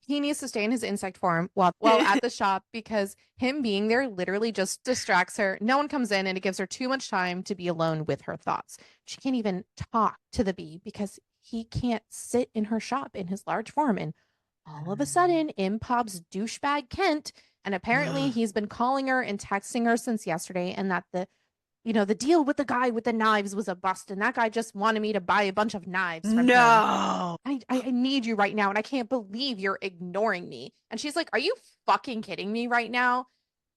He needs to stay in his insect form while at the shop because him being there literally just distracts her. No one comes in and it gives her too much time to be alone with her thoughts. She can't even talk to the bee because he can't sit in her shop in his large form. And all of a sudden, in pops douchebag Kent, and apparently he's been calling her and texting her since yesterday, and that the deal with the guy with the knives was a bust, and that guy just wanted me to buy a bunch of knives from him. No. I need you right now, and I can't believe you're ignoring me. And she's like, are you fucking kidding me right now?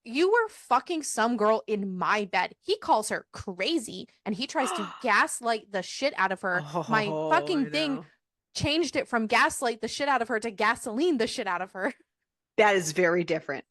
You were fucking some girl in my bed. He calls her crazy, and he tries to gaslight the shit out of her. My fucking thing changed it from gaslight the shit out of her to gasoline the shit out of her. That is very different.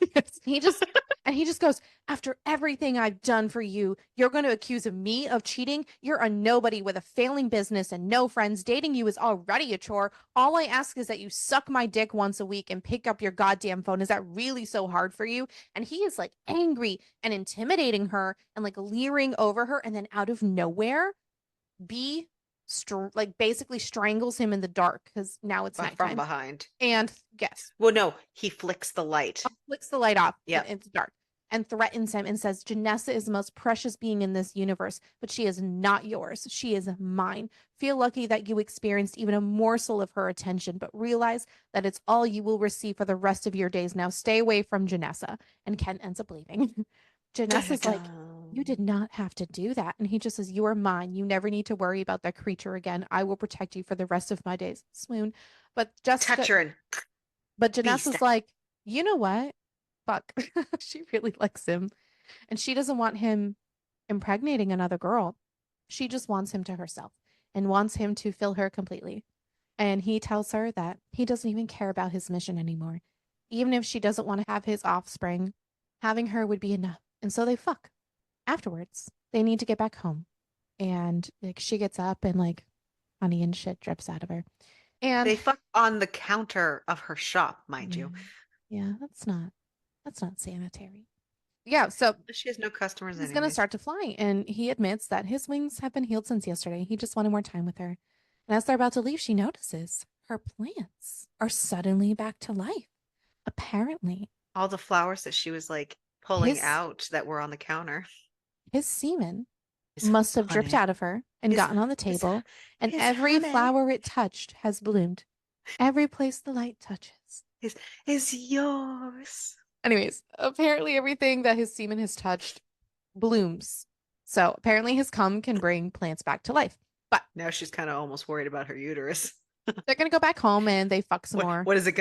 He just goes, after everything I've done for you, you're going to accuse me of cheating? You're a nobody with a failing business and no friends. Dating you is already a chore. All I ask is that you suck my dick once a week and pick up your goddamn phone. Is that really so hard for you? And he is like angry and intimidating her and like leering over her. And then out of nowhere, B basically strangles him in the dark because now it's nighttime. From behind. And guess. Well, no, he flicks the light. Flicks the light off. Yeah. It's dark. And threatens him and says, Janessa is the most precious being in this universe, but she is not yours. She is mine. Feel lucky that you experienced even a morsel of her attention, but realize that it's all you will receive for the rest of your days. Now stay away from Janessa. And Ken ends up leaving. Janessa's like, you did not have to do that. And he just says, you are mine. You never need to worry about that creature again. I will protect you for the rest of my days. Swoon. But Jessica, touch her and but Janessa's like, you know what? Fuck. She really likes him. And she doesn't want him impregnating another girl. She just wants him to herself and wants him to fill her completely. And he tells her that he doesn't even care about his mission anymore. Even if she doesn't want to have his offspring, having her would be enough. And so they fuck. Afterwards, they need to get back home. And like she gets up and like honey and shit drips out of her. And they fuck on the counter of her shop, mind you. Yeah, that's not sanitary. Yeah, so she has no customers. He's going to start to fly, and he admits that his wings have been healed since yesterday. He just wanted more time with her. And as they're about to leave, she notices her plants are suddenly back to life. Apparently, all the flowers that she was like pulling out that were on the counter. His semen must have dripped out of her and gotten on the table, and every flower it touched has bloomed. Every place the light touches is yours. Anyways, apparently everything that his semen has touched blooms. So apparently his cum can bring plants back to life. But Now she's kind of almost worried about her uterus. they're gonna go back home and they fuck some What more. what is it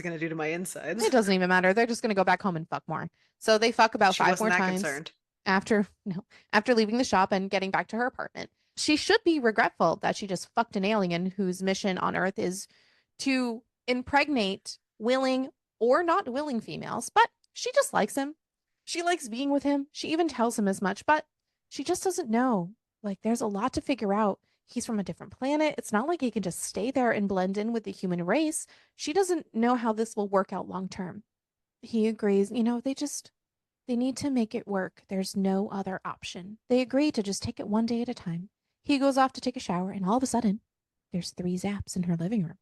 gonna do to my insides? It doesn't even matter. They're just gonna go back home and fuck more. So they fuck about She five wasn't more that times concerned. after no, after leaving the shop and getting back to her apartment. She should be regretful that she just fucked an alien whose mission on Earth is to impregnate willing or not willing females, but she just likes him. She likes being with him. She even tells him as much, but she just doesn't know. Like, there's a lot to figure out. He's from a different planet. It's not like he can just stay there and blend in with the human race. She doesn't know how this will work out long term. He agrees, they need to make it work. There's no other option. They agree to just take it one day at a time. He goes off to take a shower, and all of a sudden, there's three zaps in her living room,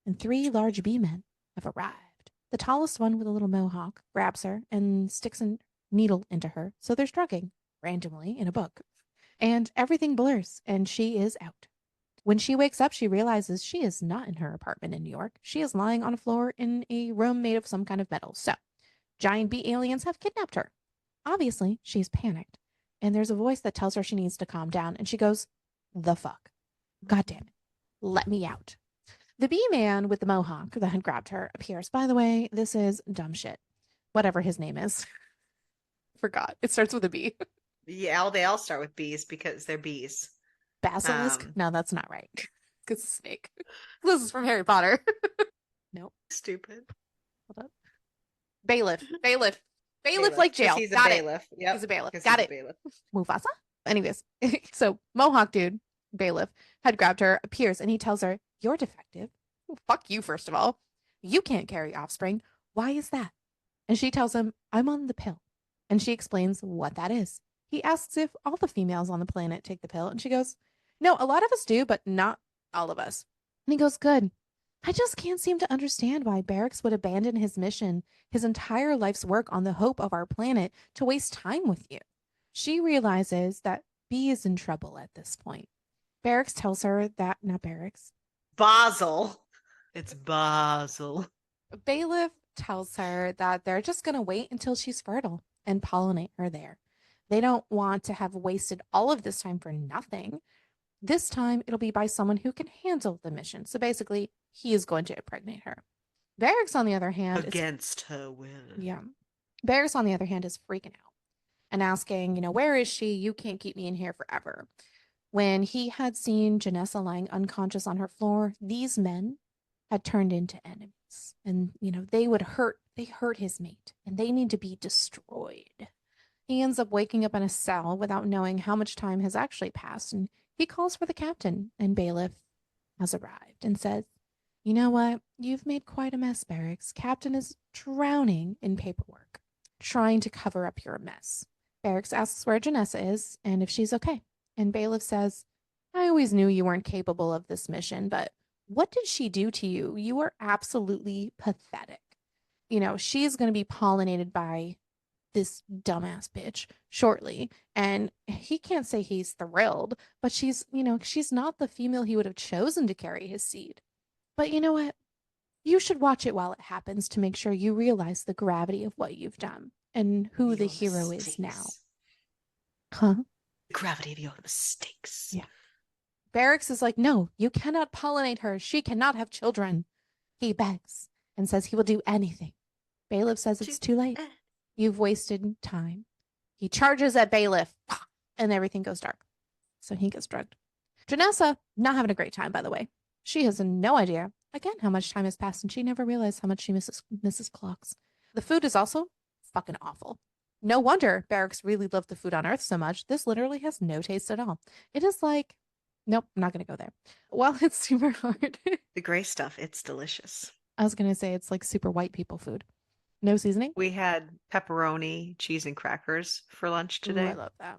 and three large bee men have arrived. The tallest one with a little mohawk grabs her and sticks a needle into her, so they're drugging randomly in a book. And everything blurs, and she is out. When she wakes up, she realizes she is not in her apartment in New York. She is lying on a floor in a room made of some kind of metal. So, giant bee aliens have kidnapped her. Obviously, she's panicked. And there's a voice that tells her she needs to calm down. And she goes, the fuck. God damn it. Let me out. The bee man with the mohawk that had grabbed her appears. By the way, this is dumb shit. Whatever his name is. Forgot. It starts with a B. Yeah, they all start with bees because they're bees. Basilisk? No, that's not right. It's a snake. This is from Harry Potter. Nope. Stupid. Hold up. Bailiff. Bailiff. Bailiff Bailiff, like 'cause jail. he's a Got it. bailiff. Yep. He's a bailiff. 'Cause Got he's it. a bailiff. Mufasa? Anyways, so Mohawk dude, bailiff, had grabbed her, appears, and he tells her, you're defective. Well, fuck you, first of all. You can't carry offspring. Why is that? And she tells him, I'm on the pill. And she explains what that is. He asks if all the females on the planet take the pill, and she goes, no, a lot of us do, but not all of us. And he goes, good. I just can't seem to understand why Barracks would abandon his mission, his entire life's work on the hope of our planet, to waste time with you. She realizes that B is in trouble at this point. Barracks tells her that, not Barracks, Basel. It's Basel. Bailiff tells her that they're just going to wait until she's fertile and pollinate her there. They don't want to have wasted all of this time for nothing. This time it'll be by someone who can handle the mission. So basically, he is going to impregnate her. Barracks, on the other hand, Against her will. Yeah. Barracks, on the other hand, is freaking out and asking, where is she? You can't keep me in here forever. When he had seen Janessa lying unconscious on her floor, these men had turned into enemies. And, they hurt his mate, and they need to be destroyed. He ends up waking up in a cell without knowing how much time has actually passed, and he calls for the captain, and Bailiff has arrived and says, you know what? You've made quite a mess, Barracks. Captain is drowning in paperwork, trying to cover up your mess. Barracks asks where Janessa is and if she's okay. And Bailiff says, I always knew you weren't capable of this mission, but what did she do to you? You are absolutely pathetic. She's going to be pollinated by this dumbass bitch shortly. And he can't say he's thrilled, but she's not the female he would have chosen to carry his seed. But you know what? You should watch it while it happens to make sure you realize the gravity of what you've done and who the hero is now. Huh? The gravity of your mistakes. Yeah. Barracks is like, no, you cannot pollinate her. She cannot have children. He begs and says he will do anything. Bailiff says it's too late. You've wasted time. He charges at Bailiff, and everything goes dark. So he gets drugged. Janessa, not having a great time, by the way. She has no idea, again, how much time has passed, and she never realized how much she misses clocks. The food is also fucking awful. No wonder Barracks really loved the food on Earth so much. This literally has no taste at all. It is like, nope, I'm not going to go there. While it's super hard. The gray stuff, it's delicious. I was going to say it's like super white people food. No seasoning? We had pepperoni, cheese, and crackers for lunch today. Ooh, I love that.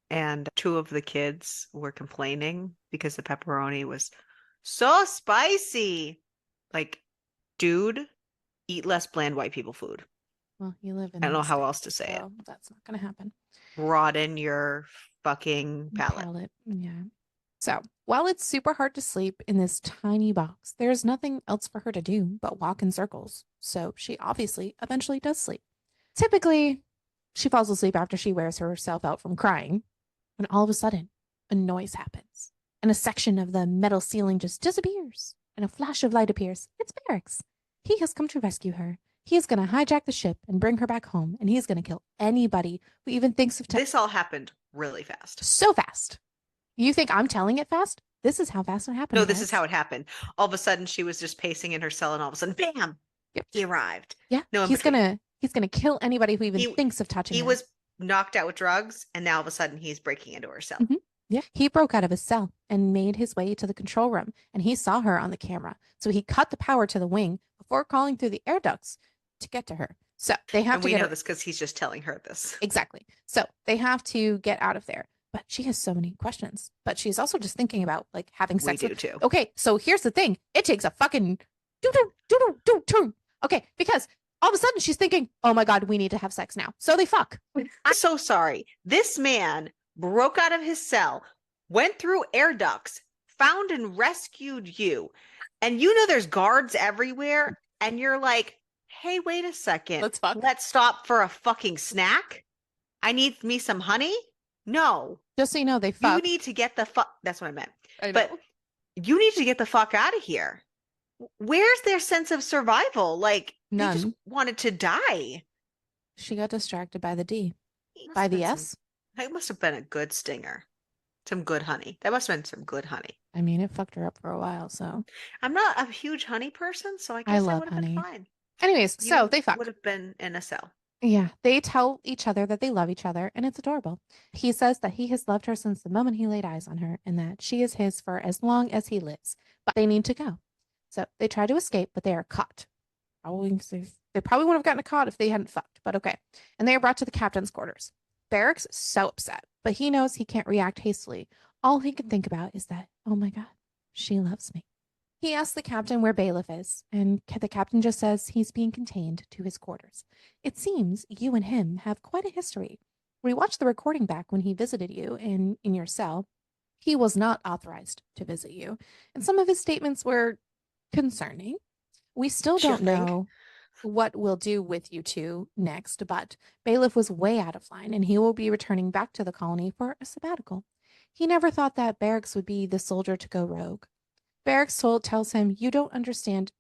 And two of the kids were complaining because the pepperoni was so spicy. Like, dude, eat less bland white people food. Well, you live in I don't know the how States, else to say so that's not going to happen. Broaden your fucking palate. Yeah. So, while it's super hard to sleep in this tiny box, there's nothing else for her to do but walk in circles. So, she obviously eventually does sleep. Typically, she falls asleep after she wears herself out from crying, when all of a sudden, a noise happens, and a section of the metal ceiling just disappears, and a flash of light appears. It's Barracks. He has come to rescue her. He is going to hijack the ship and bring her back home, and he's going to kill anybody who even thinks of This all happened really fast. so fast. You think I'm telling it fast? This is how fast it happened. No, this is how it happened. All of a sudden, she was just pacing in her cell, and all of a sudden, bam! Yep. He arrived. Yeah, No, he's gonna kill anybody who even thinks of touching He her. was knocked out with drugs, and now all of a sudden, he's breaking into her cell. Mm-hmm. Yeah, he broke out of his cell and made his way to the control room, and he saw her on the camera. So he cut the power to the wing before crawling through the air ducts to get to her. So they have to. And we know this because he's just telling her this. Exactly. So they have to get out of there. But she has so many questions. But she's also just thinking about like having sex. We do too. Okay, so here's the thing. It takes a fucking turn. Okay, because all of a sudden she's thinking, oh my God, we need to have sex now. So they fuck. I'm so sorry. This man broke out of his cell, went through air ducts, found and rescued you. And you know there's guards everywhere. And you're like, hey, wait a second. Let's fuck. Let's stop for a fucking snack. I need me some honey. No. Just so you know, they fuck. You need to get the fuck. That's what I meant. I know. But you need to get the fuck out of here. Where's their sense of survival? Like, none. They just wanted to die. She got distracted by the D. By the S? It must have been a good stinger. Some good honey. That must have been some good honey. I mean, it fucked her up for a while, so. I'm not a huge honey person, so I guess I would have been fine. Anyways, so they fuck. Would have been in a cell. Yeah, they tell each other that they love each other, and it's adorable. He says that he has loved her since the moment he laid eyes on her, and that she is his for as long as he lives. But they need to go. So they try to escape, but they are caught. They probably wouldn't have gotten caught if they hadn't fucked, but okay. And they are brought to the captain's quarters. Barracks is so upset, but he knows he can't react hastily. All he can think about is that, oh my God, she loves me. He asks the captain where Bailiff is, and the captain just says he's being contained to his quarters. It seems you and him have quite a history. We watched the recording back when he visited you in your cell. He was not authorized to visit you, and some of his statements were concerning. We still don't know what we'll do with you two next, but Bailiff was way out of line, and he will be returning back to the colony for a sabbatical. He never thought that Barracks would be the soldier to go rogue. Barracks tells him, you don't understand.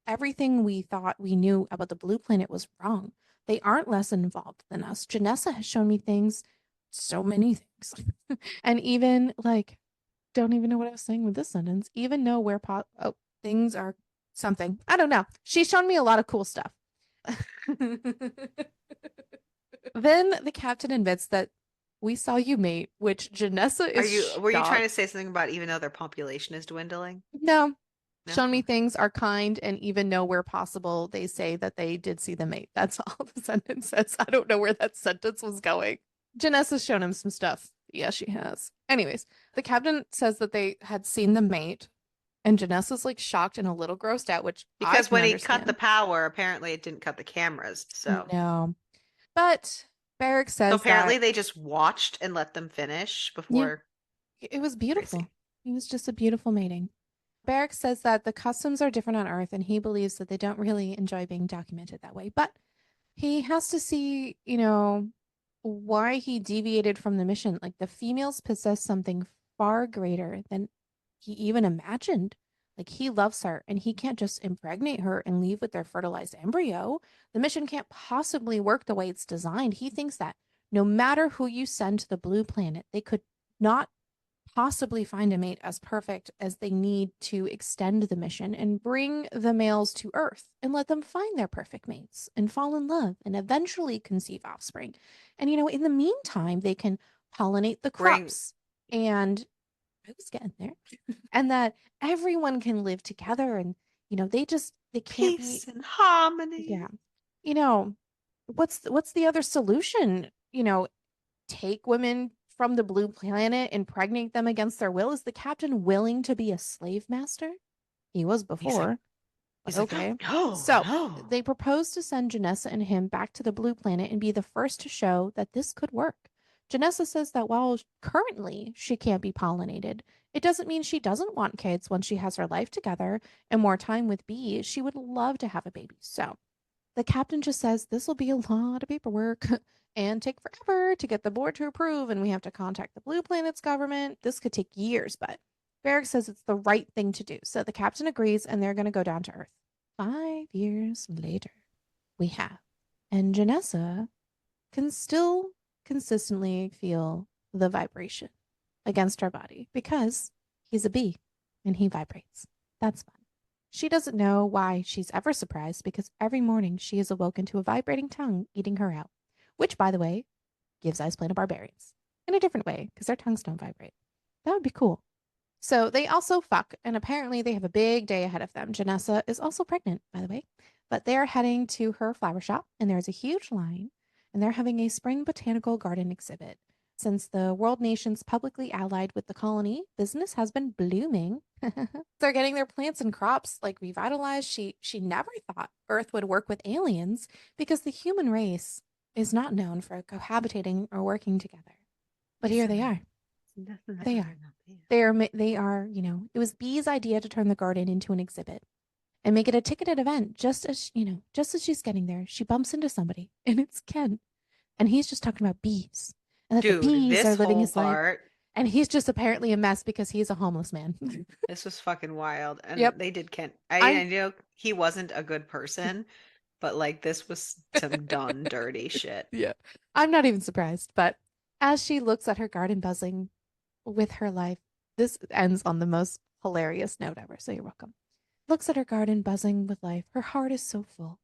Everything we thought we knew about the blue planet was wrong. They aren't less involved than us. Janessa has shown me things, so many things. And even, like, don't even know what I was saying with this sentence. Even know where things are something. I don't know. She's shown me a lot of cool stuff. Then the captain admits that we saw you mate, which Janessa is. Were you trying to say something about even though their population is dwindling? No. Shown me things are kind, and even know where possible, they say that they did see the mate. That's all the sentence says. I don't know where that sentence was going. Janessa's shown him some stuff. Yeah, she has. Anyways, the captain says that they had seen the mate, and Janessa's like shocked and a little grossed out, which because when he cut the power, apparently it didn't cut the cameras. So no, but Barracks says so apparently they just watched and let them finish before. Yeah, it was beautiful. Crazy. It was just a beautiful mating. Barracks says that the customs are different on Earth, and he believes that they don't really enjoy being documented that way. But he has to see, why he deviated from the mission. Like, the females possess something far greater than he even imagined. Like, he loves her, and he can't just impregnate her and leave with their fertilized embryo. The mission can't possibly work the way it's designed. He thinks that no matter who you send to the blue planet, they could not possibly find a mate as perfect as they need to extend the mission and bring the males to Earth and let them find their perfect mates and fall in love and eventually conceive offspring. And, in the meantime, they can pollinate the crops and I was getting there. And that everyone can live together, and they can't peace and harmony. Yeah. What's the other solution? Take women from the blue planet, impregnate them against their will. Is the captain willing to be a slave master? He was before. He's okay. Like, no, so no. They propose to send Janessa and him back to the blue planet and be the first to show that this could work. Janessa says that while currently she can't be pollinated, it doesn't mean she doesn't want kids once she has her life together and more time with bees. She would love to have a baby. So the captain just says this will be a lot of paperwork and take forever to get the board to approve, and we have to contact the Blue Planet's government. This could take years, but Varric says it's the right thing to do. So the captain agrees, and they're going to go down to Earth. 5 years later, we have, and Janessa can still consistently feel the vibration against her body because he's a bee and he vibrates. That's fun. She doesn't know why she's ever surprised because every morning she is awoken to a vibrating tongue eating her out, which, by the way, gives Ice Planet barbarians in a different way because their tongues don't vibrate. That would be cool. So they also fuck, and apparently they have a big day ahead of them. Janessa is also pregnant, by the way, but they are heading to her flower shop, and there's a huge line, and they're having a spring botanical garden exhibit. Since the world nations publicly allied with the colony, business has been blooming. They're getting their plants and crops like revitalized. She never thought Earth would work with aliens because the human race is not known for cohabitating or working together. But here they are. They are. They are, it was Bee's idea to turn the garden into an exhibit and make it a ticketed event. Just as she's getting there, she bumps into somebody, and it's Ken. And he's just talking about bees and that Dude, the bees this are living whole his life. part, And he's just apparently a mess because he's a homeless man. this was fucking wild. And Yep. they did Kent. I know he wasn't a good person, but like this was some done dirty shit. Yeah. I'm not even surprised. But as she looks at her garden buzzing with her life, this ends on the most hilarious note ever. So you're welcome. Looks at her garden buzzing with life. Her heart is so full.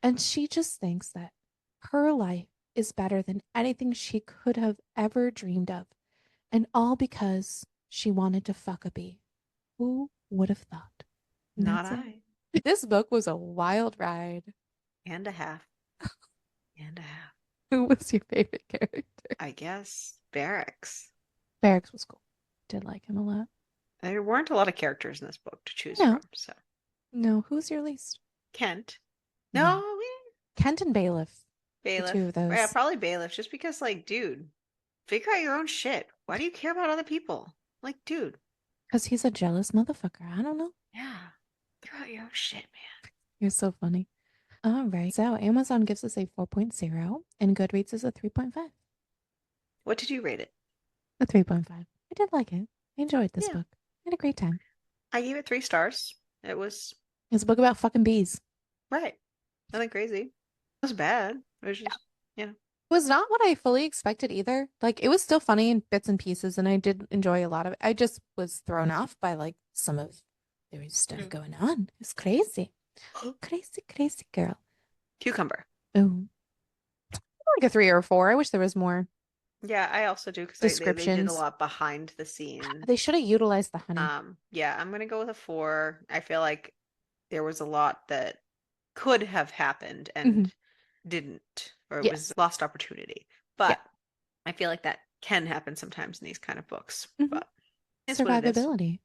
And she just thinks that her life is better than anything she could have ever dreamed of. And all because she wanted to fuck a bee. Who would have thought? And Not that's I. it. This book was a wild ride. And a half. And a half. Who was your favorite character? I guess Barracks. Barracks was cool. Did like him a lot. There weren't a lot of characters in this book to choose No. from, so No, who's your least? Kent. Yeah. No, Kent and Bailiff. Bailiff. The two of those. Yeah, probably Bailiff, just because, like, dude, figure out your own shit. Why do you care about other people? Like, dude. Because he's a jealous motherfucker. I don't know. Yeah. Figure out your own shit, man. You're so funny. All right. So Amazon gives us a 4.0 and Goodreads is a 3.5. What did you rate it? A 3.5. I did like it. I enjoyed this book. I had a great time. I gave it 3 stars. It's a book about fucking bees. Right. Nothing crazy. It was bad. It was just, It was not what I fully expected either. Like, it was still funny in bits and pieces, and I did enjoy a lot of it. I just was thrown off by, like, some of there was stuff going on. It's crazy. Crazy, crazy girl. Cucumber. Oh. Like a 3 or a 4. I wish there was more. Yeah, I also do because Descriptions. they did a lot behind the scenes. They should have utilized the honey. Yeah, I'm gonna go with a 4. I feel like there was a lot that could have happened and didn't, or it was lost opportunity. But I feel like that can happen sometimes in these kind of books. But it's survivability.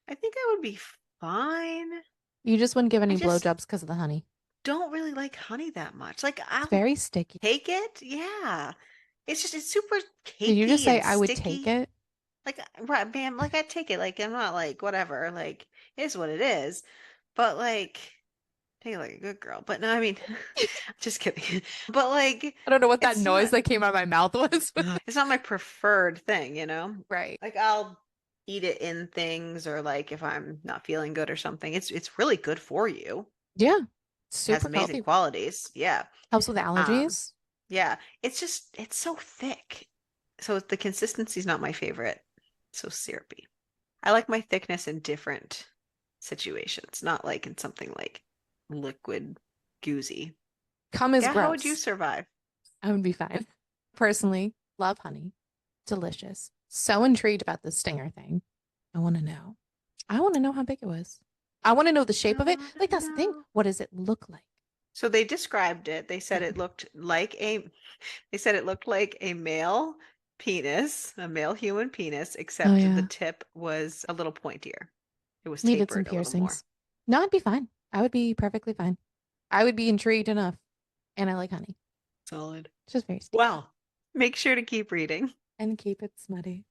I think I would be fine. You just wouldn't give any blowjobs because of the honey. Don't really like honey that much. Like, it's very sticky. Take it? Yeah. It's super cakey. Did you just say I would take it? Like, right, ma'am, like I take it. Like, I'm not like whatever. Like, it is what it is. But like, take it like a good girl. But no, I mean, just kidding. But like, I don't know what that noise that came out of my mouth was. It's not my preferred thing, you know? Right. Like, I'll eat it in things, or like if I'm not feeling good or something. It's really good for you. Yeah. Super has amazing healthy qualities. Yeah. Helps with allergies. Yeah. It's so thick. So the consistency is not my favorite. So syrupy. I like my thickness in different situations, not like in something like liquid goozy. Cum is gross. How would you survive? I would be fine. Personally, love honey. Delicious. So intrigued about the stinger thing. I want to know. I want to know how big it was. I want to know the shape of it. Like, that's the thing. What does it look like? So they described it. They said it looked like a male penis, a male human penis, except the tip was a little pointier. It was needed some piercings. No, I'd be fine. I would be perfectly fine. I would be intrigued enough. And I like honey. Solid. It's just very sticky. Well, make sure to keep reading. and keep it smutty.